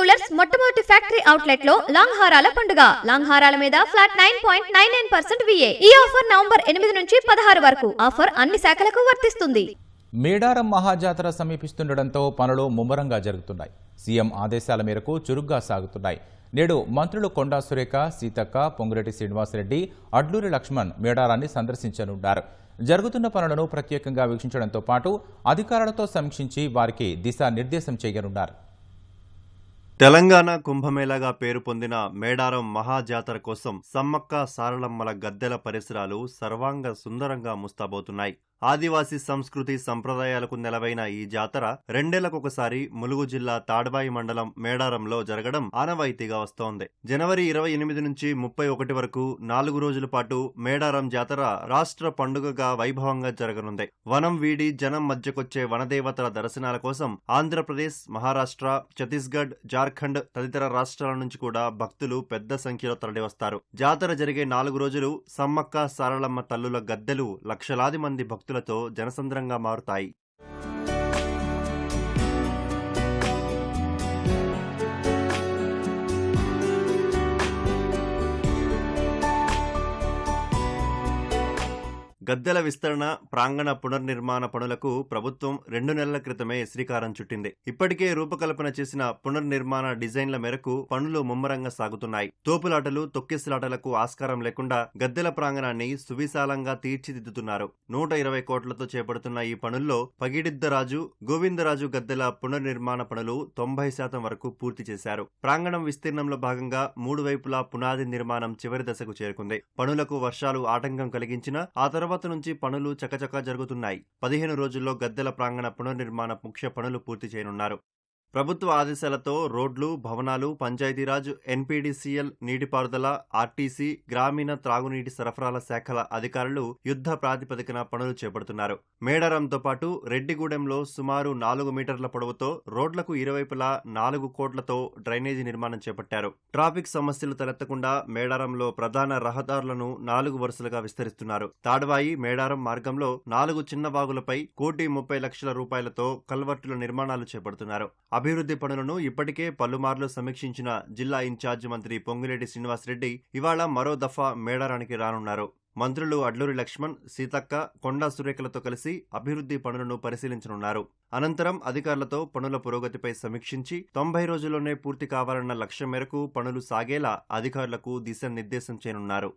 Jewellers మొట్టమొదటి factory outlet లో long హారాల పండుగ. లాంగ్ హారాల మీద ఫ్లాట్ 9.99% VA. ఈ ఆఫర్ నవంబర్ 8 నుంచి 16 వరకు. ఆఫర్ అన్ని శాఖలకు వర్తిస్తుంది. మేడారం మహాజాతర సమీపిస్తుండటంతో పనులు ముమ్మరంగా జరుగుతున్నాయి. సీఎం ఆదేశాల మేరకు చురుగ్గా సాగుతున్నాయి. నేడు మంత్రులు కొండా సురేఖ, సీతక్క, పొంగులేటి శ్రీనివాసరెడ్డి, అడ్లూరి లక్ష్మణ్ మేడారాన్ని సందర్శించనున్నారు. జరుగుతున్న పనులను ప్రత్యేకంగా వీక్షించడంతో పాటు అధికారులతో సమీక్షించి వారికి దిశానిర్దేశం చేయనున్నారు. తెలంగాణ కుంభమేళాగా పేరు పొందిన మేడారం మహాజాతర కోసం సమ్మక్క సారలమ్మల గద్దెల పరిసరాలు సర్వాంగ సుందరంగా ముస్తాబోతున్నాయి. ఆదివాసీ సంస్కృతి సంప్రదాయాలకు నెలవైన ఈ జాతర రెండేళ్లకొకసారి ములుగు జిల్లా తాడ్వాయి మండలం మేడారంలో జరగడం ఆనవాయితీగా వస్తోంది. జనవరి 28 నుంచి 31 వరకు 4 రోజుల పాటు మేడారం జాతర రాష్ట్ర పండుగగా వైభవంగా జరగనుంది. వనం వీడి జనం మధ్యకొచ్చే వనదేవతల దర్శనాల కోసం ఆంధ్రప్రదేశ్, మహారాష్ట్ర, ఛత్తీస్గఢ్, జార్ఖండ్ తదితర రాష్ట్రాల నుంచి కూడా భక్తులు పెద్ద సంఖ్యలో తరలివస్తారు. జాతర జరిగే 4 రోజులు సమ్మక్క సారలమ్మ తల్లుల గద్దెలు లక్షలాది మంది భక్తులతో జనసంద్రంగా మారుతాయి. గద్దెల విస్తరణ, ప్రాంగణ పునర్నిర్మాణ పనులకు ప్రభుత్వం 2 నెలల క్రితమే శ్రీకారం చుట్టింది. ఇప్పటికే రూపకల్పన చేసిన పునర్నిర్మాణ డిజైన్ల మేరకు పనులు ముమ్మరంగా సాగుతున్నాయి. తోపులాటలు, తొక్కిసలాటలకు ఆస్కారం లేకుండా గద్దెల ప్రాంగణాన్ని సువిశాలంగా తీర్చిదిద్దుతున్నారు. 120 కోట్లతో చేపడుతున్న ఈ పనుల్లో పగిడిద్దరాజు, గోవిందరాజు గద్దెల పునర్నిర్మాణ పనులు 90% వరకు పూర్తి చేశారు. ప్రాంగణం విస్తీర్ణంలో భాగంగా 3 వైపులా పునాది నిర్మాణం చివరి దశకు చేరుకుంది. పనులకు వర్షాలు ఆటంకం కలిగించినా ఆ తర్వాత నుంచి పనులు చకచకా జరుగుతున్నాయి. 15 రోజుల్లో గద్దెల ప్రాంగణ పునర్నిర్మాణ ముఖ్య పనులు పూర్తి చేయనున్నారు. ప్రభుత్వ ఆదేశాలతో రోడ్లు, భవనాలు, పంచాయతీరాజ్, ఎన్పీడీసీఎల్, నీటిపారుదల, ఆర్టీసీ, గ్రామీణ త్రాగునీటి సరఫరాల శాఖల అధికారులు యుద్ధ ప్రాతిపదికన పనులు చేపడుతున్నారు. మేడారంతో పాటు రెడ్డిగూడెంలో సుమారు 4 మీటర్ల పొడవుతో రోడ్లకు ఇరువైపులా 4 కోట్లతో డ్రైనేజీ నిర్మాణం చేపట్టారు. ట్రాఫిక్ సమస్యలు తలెత్తకుండా మేడారంలో ప్రధాన రహదారులను 4 వరుసలుగా విస్తరిస్తున్నారు. తాడ్వాయి, మేడారం మార్గంలో 4 చిన్న వాగులపై 1,30,00,000 రూపాయలతో కల్వర్టుల నిర్మాణాలు చేపడుతున్నారు. అభివృద్ధి పనులను ఇప్పటికే పలుమార్లు సమీక్షించిన జిల్లా ఇన్ఛార్జి మంత్రి పొంగులేటి శ్రీనివాసరెడ్డి ఇవాళ మరో దఫా మేడారానికి రానున్నారు. మంత్రులు అడ్లూరి లక్ష్మణ్, సీతక్క, కొండా సురేఖలతో కలిసి అభివృద్ధి పనులను పరిశీలించనున్నారు. అనంతరం అధికారులతో పనుల పురోగతిపై సమీక్షించి 90 రోజుల్లోనే పూర్తి కావాలన్న లక్ష్యం మేరకు పనులు సాగేలా అధికారులకు దిశానిర్దేశం చేయనున్నారు.